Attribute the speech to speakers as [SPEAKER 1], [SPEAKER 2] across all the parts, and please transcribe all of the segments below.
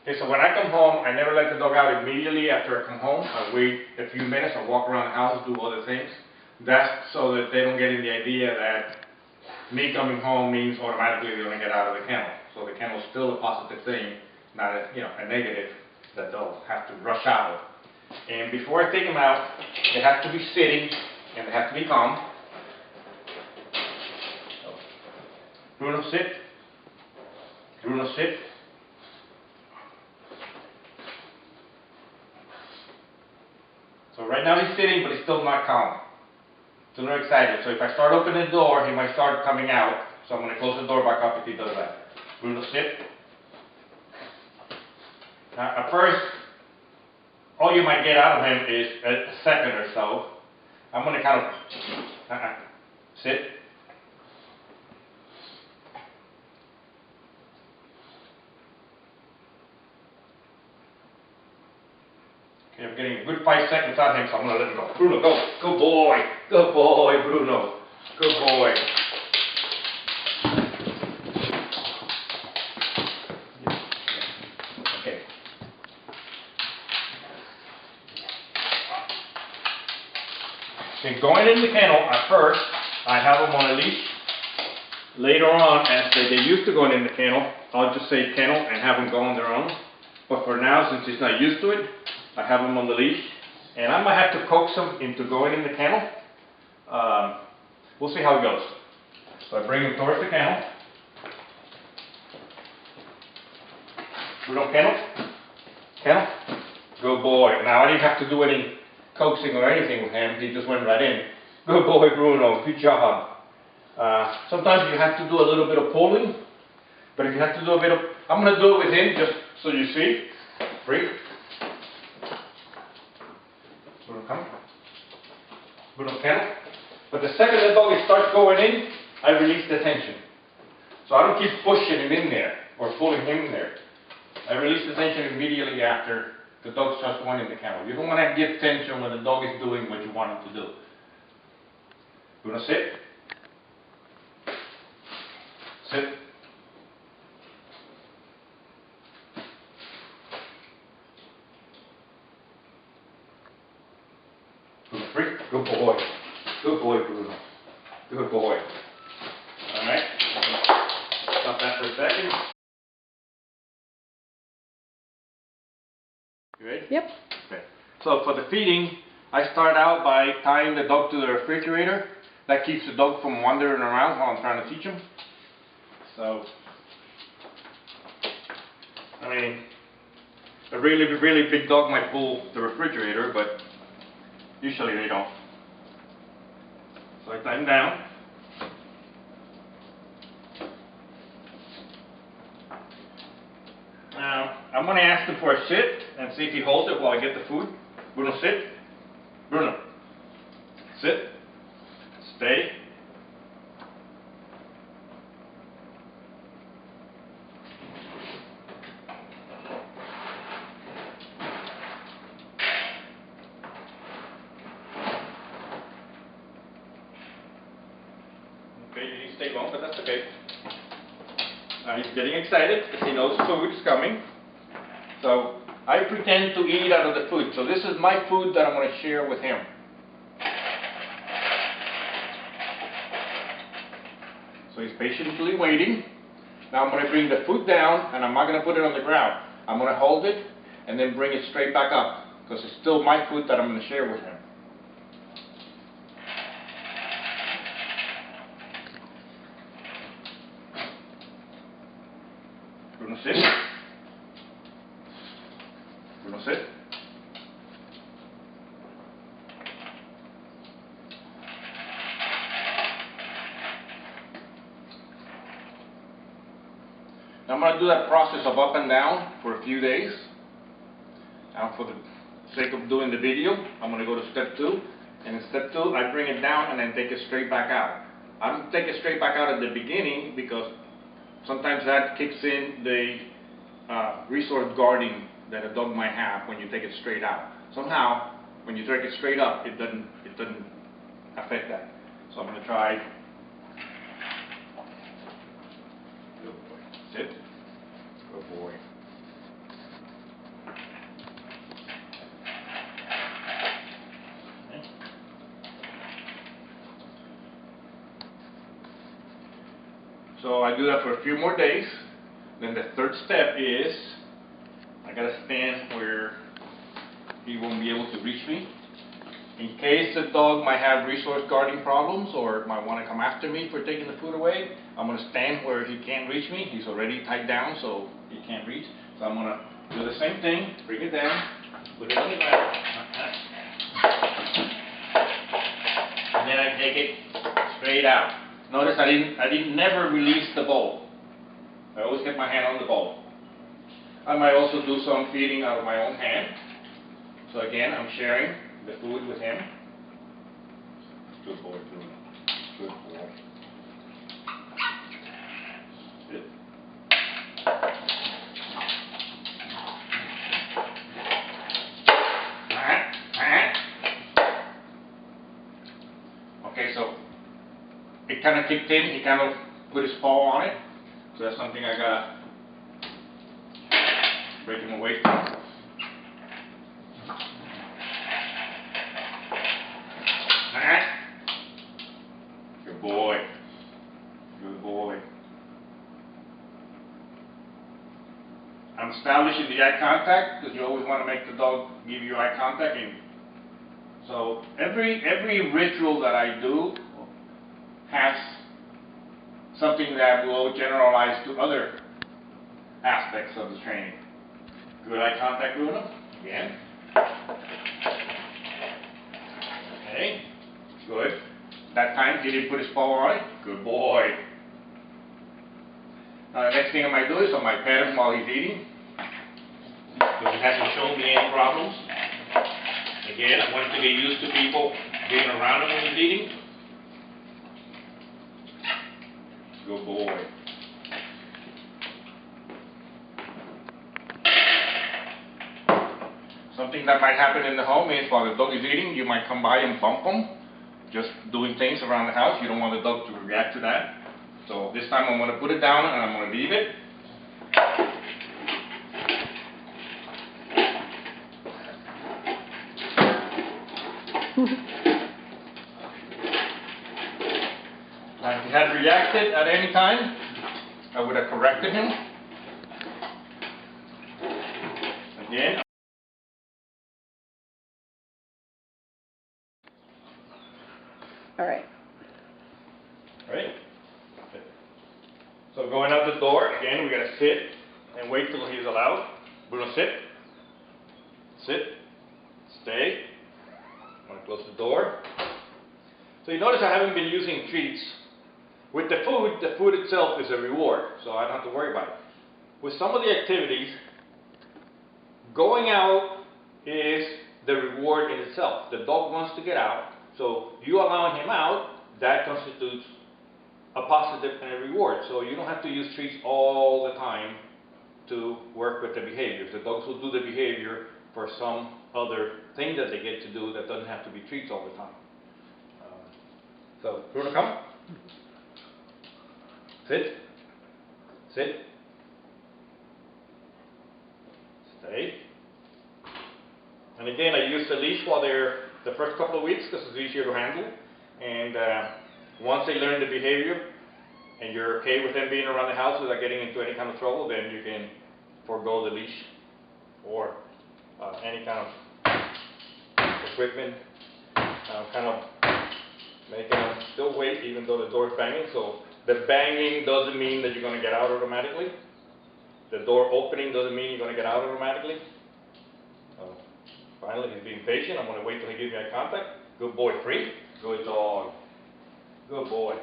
[SPEAKER 1] Okay, so when I come home, I never let the dog out immediately after I come home. I wait a few minutes, I walk around the house, do other things. That's so that they don't get in the idea that me coming home means automatically they're going to get out of the kennel. So the kennel is still a positive thing, not a, a negative that they'll have to rush out of. And before I take them out, they have to be sitting and they have to be calm. Bruno, sit. Bruno, sit. So right now he's sitting, but he's still not calm. Still not excited. So if I start opening the door, he might start coming out. So I'm going to close the door back up if he does that. Bruno, sit. Now, at first, all you might get out of him is a second or so. I'm going to kind of sit. Okay, I'm getting a good 5 seconds out of him, so I'm going to let him go. Bruno, go. Good boy. Good boy, Bruno. Good boy. Okay. Okay, going in the kennel, at first, I have them on a leash. Later on, as they get used to going in the kennel, I'll just say kennel and have them go on their own. But for now, since he's not used to it, I have him on the leash. And I might have to coax him into going in the kennel. We'll see how it goes. So I bring him towards the kennel. Bruno, kennel. Kennel. Good boy. Now I didn't have to do any coaxing or anything with him. He just went right in. Good boy, Bruno. Good job. Sometimes you have to do a little bit of pulling. But if you have to do a bit of... I'm going to do it with him just so you see. Free. Bruno, come. Bruno, kennel. But the second the dog starts going in, I release the tension. So I don't keep pushing him in there or pulling him in there. I release the tension immediately after the dog starts going in the kennel. You don't want to give tension when the dog is doing what you want him to do. Bruno, sit. Sit. Bruno, free. Good boy. Good boy, Bruno. Good boy. Alright. Stop that for a second. You ready?
[SPEAKER 2] Yep.
[SPEAKER 1] Okay. So for the feeding, I start out by tying the dog to the refrigerator. That keeps the dog from wandering around while I'm trying to teach him. So, I mean, a really, really big dog might pull the refrigerator, but usually they don't. So I tie him down. Now, I'm going to ask him for a sit and see if he holds it while I get the food. Bruno, sit. Bruno, sit. Stay. Okay, you didn't stay long, but that's okay. Now he's getting excited because he knows food is coming. So I pretend to eat out of the food. So this is my food that I'm going to share with him. So he's patiently waiting. Now I'm going to bring the food down and I'm not going to put it on the ground. I'm going to hold it and then bring it straight back up because it's still my food that I'm going to share with him. Bruno, sit. Bruno, sit. Now I'm going to do that process of up and down for a few days. Now for the sake of doing the video, I'm going to go to step 2. And in step 2, I bring it down and then take it straight back out. I don't take it straight back out at the beginning because sometimes that kicks in the resource guarding that a dog might have when you take it straight out. Somehow, when you take it straight up, it doesn't affect that. So I'm going to try. Good boy. Sit. Good boy. So I do that for a few more days. Then the third step is I gotta stand where he won't be able to reach me. In case the dog might have resource guarding problems or might want to come after me for taking the food away, I'm going to stand where he can't reach me. He's already tied down, so he can't reach. So I'm going to do the same thing, bring it down, put it on the ground, and then I take it straight out. Notice I didn't never release the bowl. I always kept my hand on the bowl. I might also do some feeding out of my own hand. So again, I'm sharing the food with him. Good boy, Bruno. Good boy. Good. Okay, so it kind of kicked in. He kind of put his paw on it. So that's something I gotta break him away from. Good boy. Good boy. I'm establishing the eye contact because you always want to make the dog give you eye contact. And so every ritual that I do has something that will generalize to other aspects of the training. Good eye contact, Bruno. Again. Okay. Good. That time, he didn't put his paw on it. Good boy. Now, the next thing I might do is I might pet him while he's eating, because he hasn't shown me any problems. Again, I want him to get used to people being around him when he's eating. Good boy. Something that might happen in the home is while the dog is eating, you might come by and bump him. Just doing things around the house. You don't want the dog to react to that. So this time I'm going to put it down and I'm going to leave it. Now if he had reacted at any time, I would have corrected him. Again.
[SPEAKER 2] All right.
[SPEAKER 1] Right? So going out the door, again, we got to sit and wait till he's allowed. Bruno, sit. Sit. Stay. I'm going to close the door. So you notice I haven't been using treats. With the food itself is a reward, so I don't have to worry about it. With some of the activities, going out is the reward in itself. The dog wants to get out. So you allowing him out, that constitutes a positive and a reward. So you don't have to use treats all the time to work with the behaviors. The dogs will do the behavior for some other thing that they get to do that doesn't have to be treats all the time. So Bruno, come. Sit. Sit. Stay. And again, I use the leash while they're the first couple of weeks because it's easier to handle. And once they learn the behavior and you're okay with them being around the house without getting into any kind of trouble, then you can forego the leash or any kind of equipment, kind of making them still wait even though the door is banging. So the banging doesn't mean that you're going to get out automatically. The door opening doesn't mean you're going to get out automatically. Finally, he's being patient. I'm going to wait till he gives me eye contact. Good boy, free. Good dog. Good boy.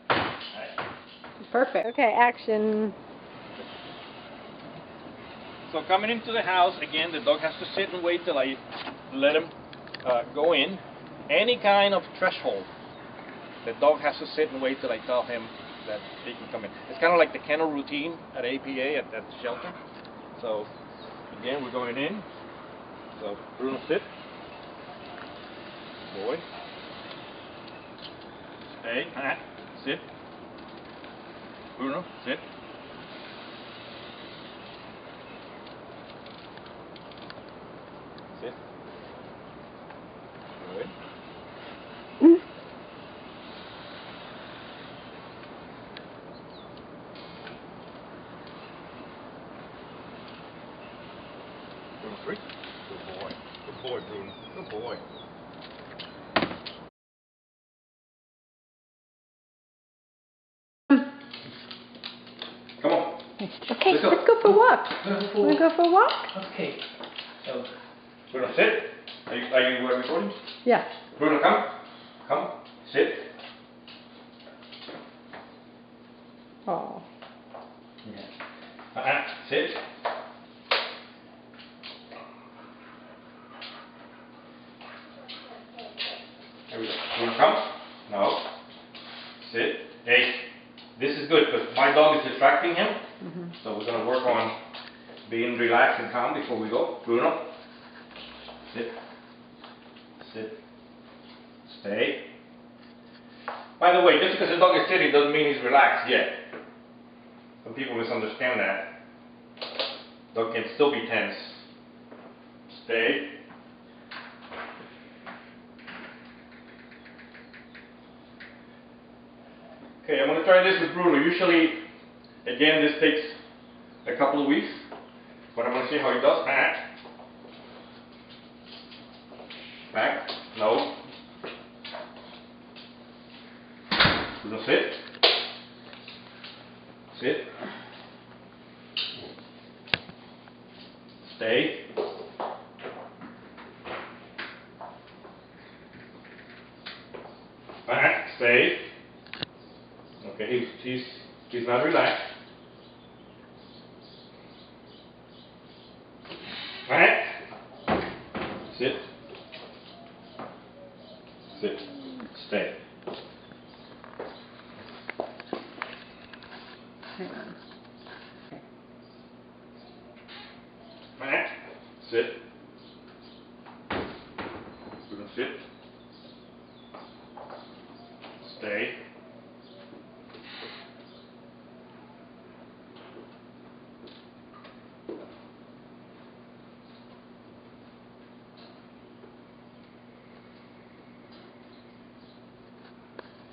[SPEAKER 1] Right.
[SPEAKER 2] Perfect. Okay, action.
[SPEAKER 1] So coming into the house, again, the dog has to sit and wait till I let him go in. Any kind of threshold, the dog has to sit and wait till I tell him that he can come in. It's kind of like the kennel routine at APA at the shelter. So again, we're going in. So Bruno, sit. Boy. Stay. Sit. Bruno, sit. Sit. Good. Good boy. Come on.
[SPEAKER 2] Okay,
[SPEAKER 1] Let's go.
[SPEAKER 2] let's go for a walk.
[SPEAKER 3] Wanna
[SPEAKER 2] Wanna go for a walk?
[SPEAKER 3] Okay. So,
[SPEAKER 1] Bruno, sit. Are you recording?
[SPEAKER 2] Yeah.
[SPEAKER 1] Bruno, come. Come. Sit.
[SPEAKER 2] Oh.
[SPEAKER 1] Yeah. Sit. There we go. Bruno, come. No. Sit. Hey. This is good because my dog is distracting him. So we're going to work on being relaxed and calm before we go. Bruno. Sit. Sit. Stay. By the way, just because the dog is sitting doesn't mean he's relaxed yet. Some people misunderstand that. Dog can still be tense. Stay. Okay, I'm going to try this with Bruno. Usually, again, this takes a couple of weeks, but I'm going to see how he does. Back. Back. No. Bruno, sit. Sit. Stay. Back. Stay. Okay, he's not relaxed. Back. Sit. Sit. Stay.
[SPEAKER 2] Hang on.
[SPEAKER 1] Back. Sit. We're gonna sit. Stay.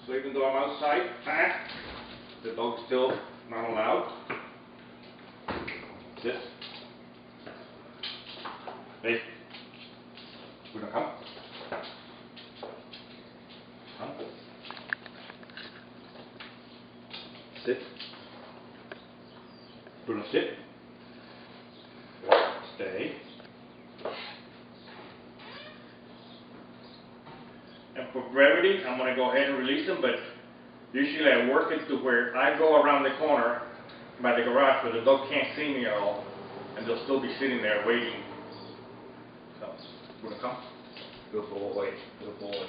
[SPEAKER 1] So even though I'm outside, back, the dog's still not allowed. Sit. Hey. We're gonna come. Come. Sit. We're gonna sit. Stay. And for brevity, I'm going to go ahead and release them, but usually I work it to where I go around the corner by the garage where the dog can't see me at all, and they'll still be sitting there waiting. So, you want to come? Good boy, good boy.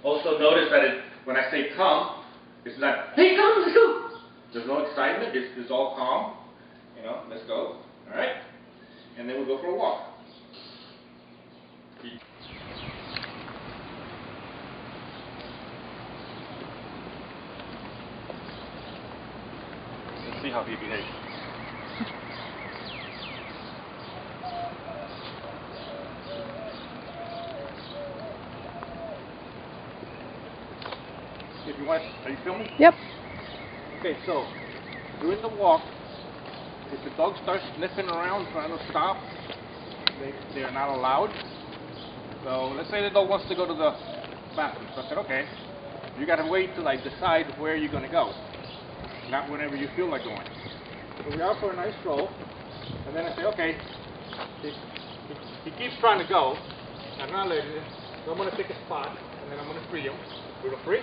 [SPEAKER 1] Also notice that when I say come, it's not, hey come, let's go. There's no excitement, it's all calm. You know, let's go. Alright? And then we'll go for a walk. Let's see how he behaves. If you want, are you filming?
[SPEAKER 2] Yep.
[SPEAKER 1] Okay, so during the walk, if the dog starts sniffing around trying to stop, they are not allowed. So let's say the dog wants to go to the bathroom. So I said, okay, you got to wait till I decide where you're going to go, not whenever you feel like going. So we out for a nice stroll, and then I say, okay, he keeps trying to go. I'm not letting him. So I'm going to pick a spot, and then I'm going to free him. Do the free.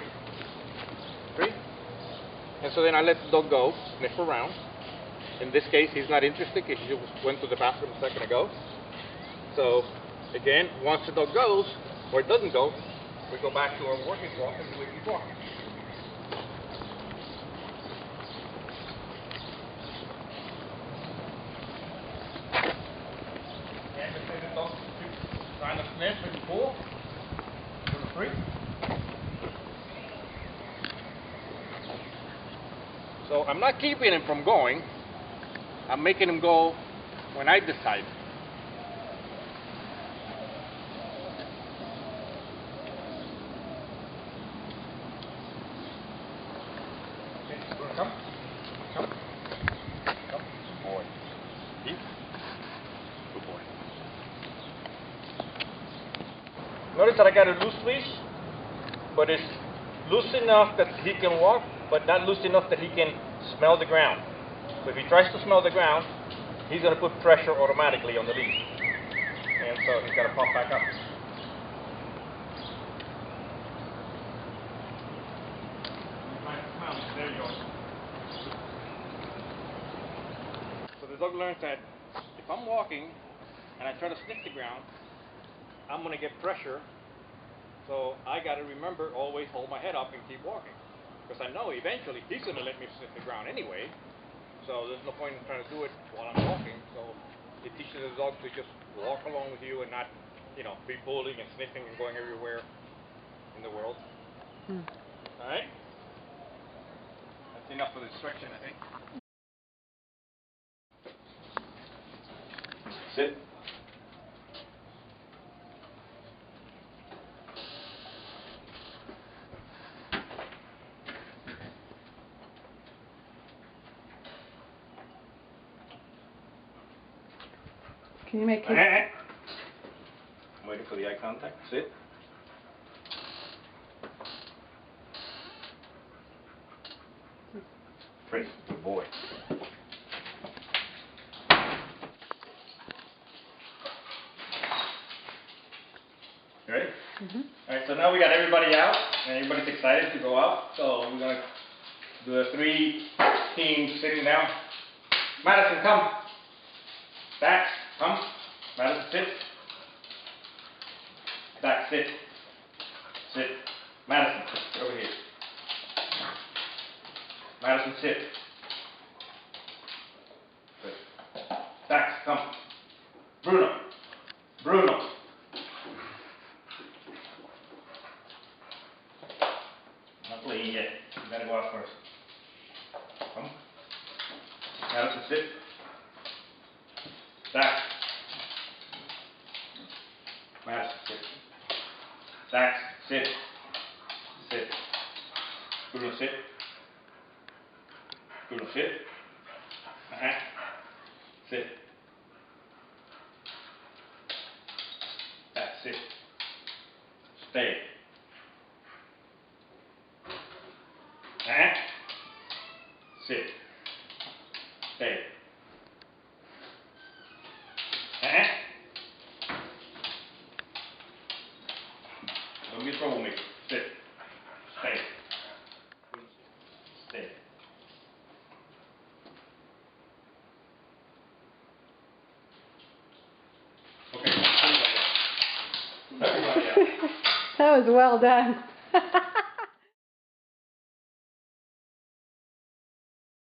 [SPEAKER 1] Free. And so then I let the dog go, sniff around. In this case, he's not interested because he just went to the bathroom a second ago. So, again, once the dog goes, or it doesn't go, we go back to our working walk and do what we walk. And if the dog keeps trying to sniff and pull, do the free. So I'm not keeping him from going. I'm making him go when I decide. Okay, you wanna come? Come. Come. Good boy. Eat. Good boy. Notice that I got a loose leash, but it's loose enough that he can walk, but not loose enough that he can smell the ground. So if he tries to smell the ground, he's going to put pressure automatically on the leash. And so he's got to pop back up. There you go. So the dog learns that if I'm walking and I try to sniff the ground, I'm going to get pressure. So I got to remember, always hold my head up and keep walking. Because I know eventually he's going to let me sniff the ground anyway. So there's no point in trying to do it while I'm walking. So it teaches the dog to just walk along with you and not, you know, be pulling and sniffing and going everywhere in the world. Alright? That's enough for the instruction, I think. Sit.
[SPEAKER 2] Can you make it?
[SPEAKER 1] I'm waiting for the eye contact. Sit. Pretty good boy. You ready? Alright, so now we got everybody out, and everybody's excited to go out. So we're going to do the 3 teams sitting down. Madison, come. Dax, come. Madison, sit. Dax, sit. Sit. Madison, get over here. Madison, sit. Good. Dax, come. Bruno. Bruno. Not playing yet. You gotta go out first. Come. Madison, sit. Dax. Madison, sit. Dax, sit. Sit. Bruno, sit. Bruno, sit. Sit. Dax, sit. Stay. Sit. Stay. Don't be a troublemaker. Sit. Stay. Stay. Okay. Everybody out.
[SPEAKER 2] That was well done.